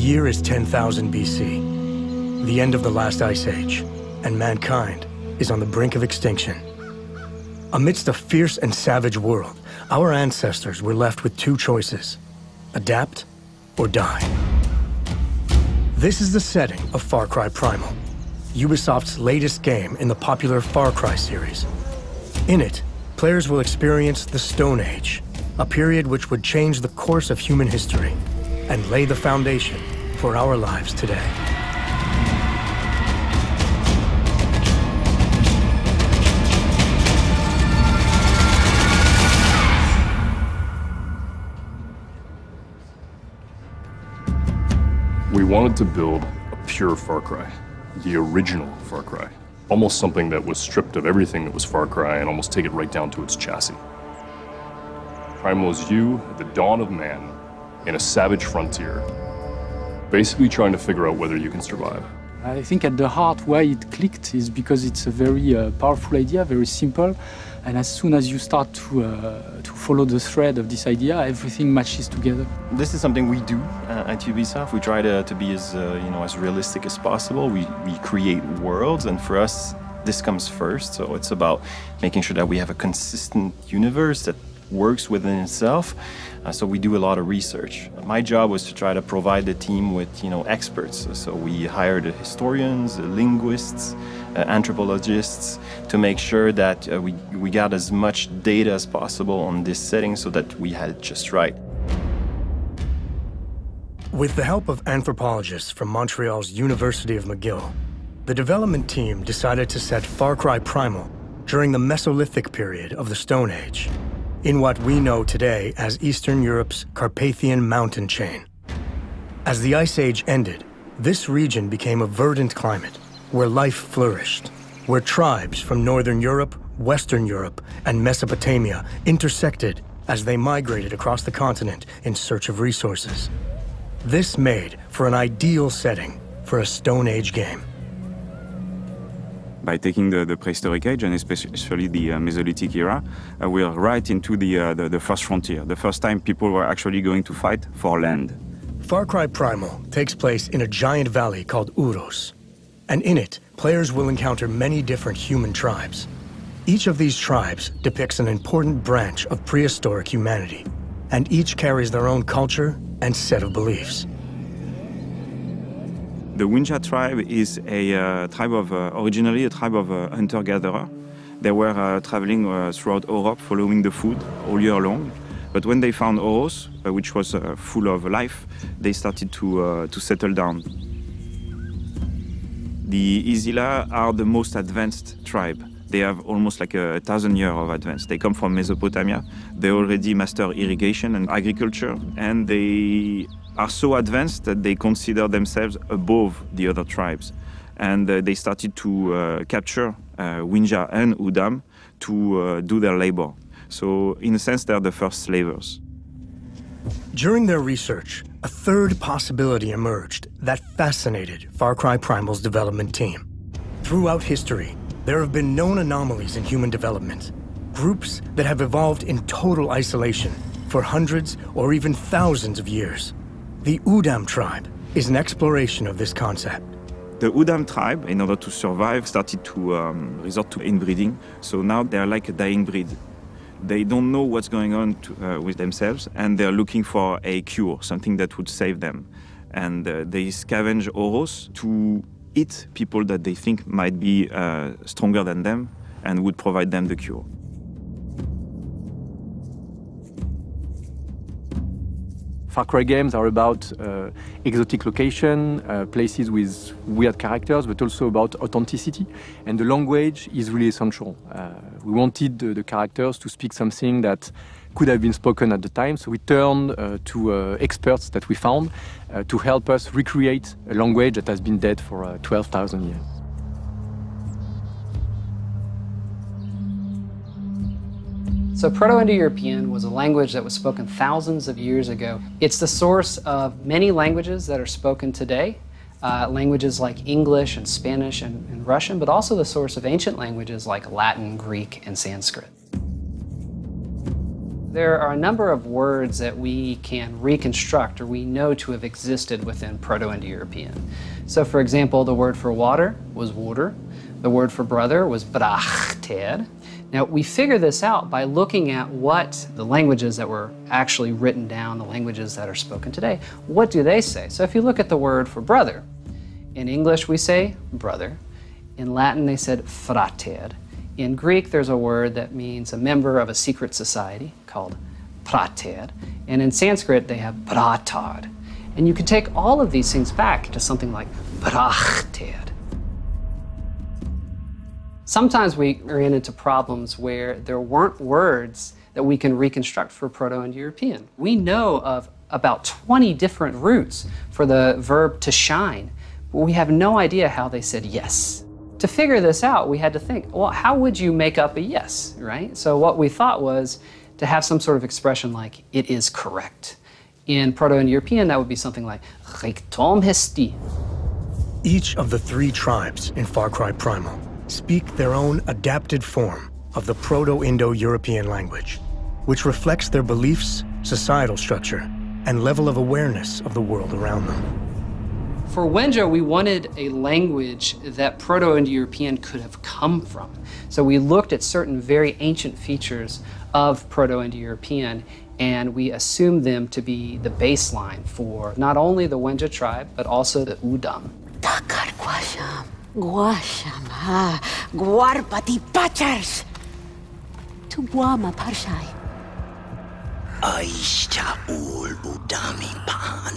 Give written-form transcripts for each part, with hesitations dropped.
year is 10,000 BC, the end of the last ice age, and mankind is on the brink of extinction. Amidst a fierce and savage world, our ancestors were left with two choices: adapt or die. This is the setting of Far Cry Primal, Ubisoft's latest game in the popular Far Cry series. In it, players will experience the Stone Age, a period which would change the course of human history and lay the foundation for our lives today. We wanted to build a pure Far Cry, the original Far Cry. Almost something that was stripped of everything that was Far Cry and almost take it right down to its chassis. Primal is you at the dawn of man in a savage frontier, basically trying to figure out whether you can survive. I think at the heart why it clicked is because it's a very powerful idea, very simple, and as soon as you start to follow the thread of this idea, everything matches together. This is something we do at Ubisoft. We try to be as as realistic as possible. We create worlds, and for us, this comes first. So it's about making sure that we have a consistent universe that works within itself. So we do a lot of research. My job was to try to provide the team with experts. So we hired historians, linguists, anthropologists to make sure that we got as much data as possible on this setting so that we had it just right. With the help of anthropologists from Montreal's University of McGill, the development team decided to set Far Cry Primal during the Mesolithic period of the Stone Age, in what we know today as Eastern Europe's Carpathian mountain chain. As the Ice Age ended, this region became a verdant climate where life flourished, where tribes from Northern Europe, Western Europe, and Mesopotamia intersected as they migrated across the continent in search of resources. This made for an ideal setting for a Stone Age game. By taking the prehistoric age, and especially the Mesolithic era, we are right into the first frontier, the first time people were actually going to fight for land. Far Cry Primal takes place in a giant valley called Uros, and in it, players will encounter many different human tribes. Each of these tribes depicts an important branch of prehistoric humanity, and each carries their own culture and set of beliefs. The Winja tribe is a tribe of, originally a tribe of hunter-gatherer. They were traveling throughout Europe following the food all year long. But when they found Oros, which was full of life, they started to settle down. The Isila are the most advanced tribe. They have almost like 1,000 years of advance. They come from Mesopotamia. They already master irrigation and agriculture, and they are so advanced that they consider themselves above the other tribes. And they started to capture Winja and Udam to do their labor. So in a sense, they're the first slavers. During their research, a third possibility emerged that fascinated Far Cry Primal's development team. Throughout history, there have been known anomalies in human development, groups that have evolved in total isolation for hundreds or even thousands of years. The Udam tribe is an exploration of this concept. The Udam tribe, in order to survive, started to resort to inbreeding. So now they're like a dying breed. They don't know what's going on with themselves, and they're looking for a cure, something that would save them. And they scavenge Oros to eat people that they think might be stronger than them and would provide them the cure. Far Cry games are about exotic location, places with weird characters, but also about authenticity. And the language is really essential. We wanted the characters to speak something that could have been spoken at the time, so we turned to experts that we found to help us recreate a language that has been dead for 12,000 years. So Proto-Indo-European was a language that was spoken thousands of years ago. It's the source of many languages that are spoken today, languages like English and Spanish and Russian, but also the source of ancient languages like Latin, Greek, and Sanskrit. There are a number of words that we can reconstruct or we know to have existed within Proto-Indo-European. So for example, the word for water was water. The word for brother was brachted. Now we figure this out by looking at what the languages that were actually written down, the languages that are spoken today, what do they say? So if you look at the word for brother, in English we say brother. In Latin they said frater. In Greek, there's a word that means a member of a secret society called prater. And in Sanskrit, they have bratad. And you can take all of these things back to something like brachted. Sometimes we ran into problems where there weren't words that we can reconstruct for Proto-Indo-European. We know of about 20 different roots for the verb to shine, but we have no idea how they said yes. To figure this out, we had to think, well, how would you make up a yes, right? So what we thought was to have some sort of expression like, it is correct. In Proto-Indo-European, that would be something like, Richtom hesti. Each of the 3 tribes in Far Cry Primal speak their own adapted form of the Proto-Indo-European language, which reflects their beliefs, societal structure, and level of awareness of the world around them. For Wenja, we wanted a language that Proto-Indo-European could have come from. So we looked at certain very ancient features of Proto-Indo-European, and we assumed them to be the baseline for not only the Wenja tribe, but also the Udam. Takar guasham, guasham ha, guarpati pachars. Tuwama parshai. Aisha ul udami pan.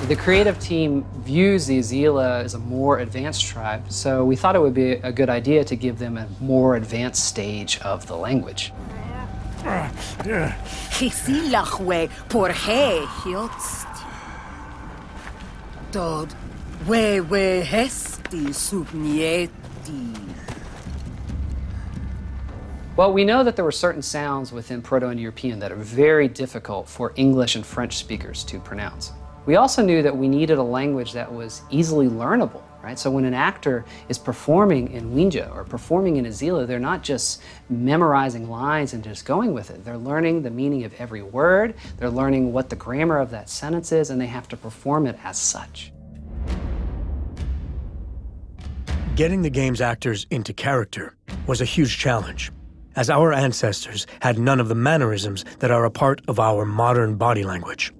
The creative team views the Azila as a more advanced tribe, so we thought it would be a good idea to give them a more advanced stage of the language. Hisilachwe porhe hiotst. Dod we hesti subnieti. Well, we know that there were certain sounds within Proto-Indo-European that are very difficult for English and French speakers to pronounce. We also knew that we needed a language that was easily learnable, right? So when an actor is performing in Wenja or performing in Azila, they're not just memorizing lines and just going with it. They're learning the meaning of every word, they're learning what the grammar of that sentence is, and they have to perform it as such. Getting the game's actors into character was a huge challenge, as our ancestors had none of the mannerisms that are a part of our modern body language.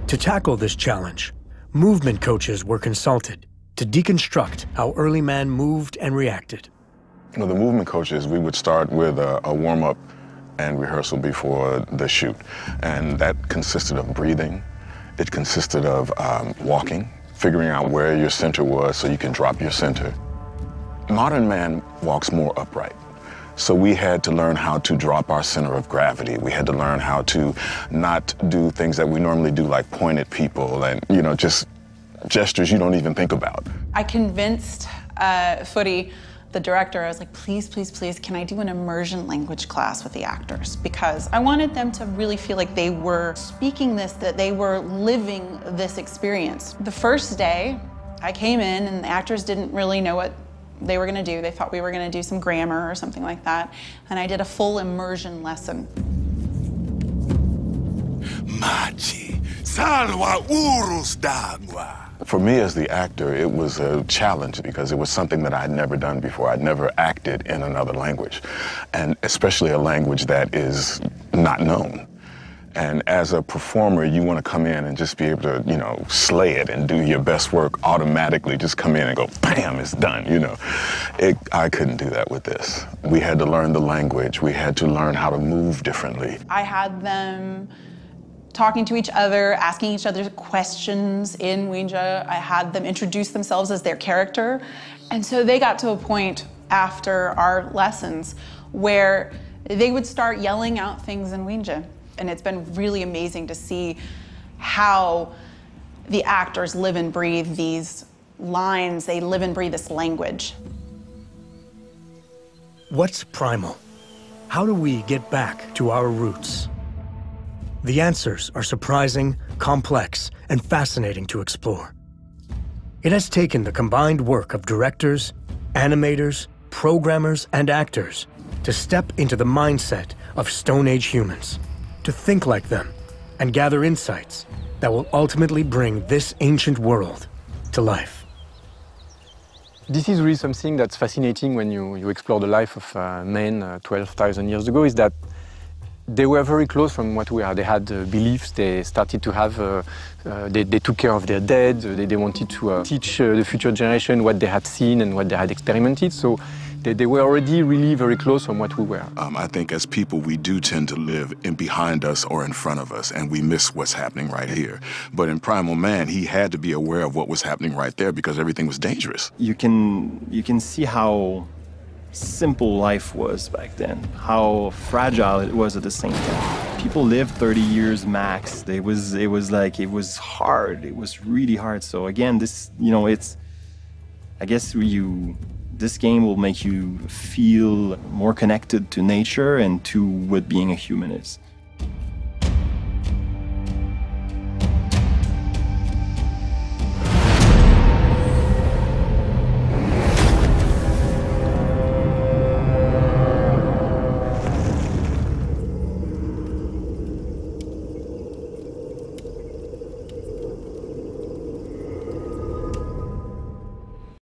To tackle this challenge, movement coaches were consulted to deconstruct how early man moved and reacted. The movement coaches, we would start with a warm-up and rehearsal before the shoot. And that consisted of breathing. It consisted of walking, figuring out where your center was so you can drop your center. Modern man walks more upright. So we had to learn how to drop our center of gravity. We had to learn how to not do things that we normally do, like point at people and, just gestures you don't even think about. I convinced Footy, the director, I was like, please, please, please, can I do an immersion language class with the actors? Because I wanted them to really feel like they were speaking this, that they were living this experience. The first day, I came in and the actors didn't really know what they were going to do. They thought we were going to do some grammar or something like that. And I did a full immersion lesson. Machi, salwa urus d'agua. For me as the actor, it was a challenge because it was something that I'd never done before. I'd never acted in another language, and especially a language that is not known. And as a performer, you want to come in and just be able to, slay it and do your best work automatically. Just come in and go, bam, it's done, I couldn't do that with this. We had to learn the language. We had to learn how to move differently. I had them talking to each other, asking each other questions in Wenja. I had them introduce themselves as their character. And so they got to a point after our lessons where they would start yelling out things in Wenja. And it's been really amazing to see how the actors live and breathe these lines, they live and breathe this language. What's primal? How do we get back to our roots? The answers are surprising, complex, and fascinating to explore. It has taken the combined work of directors, animators, programmers, and actors to step into the mindset of Stone Age humans, to think like them, and gather insights that will ultimately bring this ancient world to life. This is really something that's fascinating when you explore the life of men 12,000 years ago, is that they were very close from what we are. They had beliefs, they started to have, they took care of their dead, they wanted to teach the future generation what they had seen and what they had experimented. So they were already really very close from what we were. I think as people, we do tend to live in behind us or in front of us, and we miss what's happening right here. But in Primal Man, he had to be aware of what was happening right there because everything was dangerous. You can see how simple life was back then, how fragile it was at the same time. People lived 30 years max. It was hard. It was really hard. So again, this, I guess this game will make you feel more connected to nature and to what being a human is.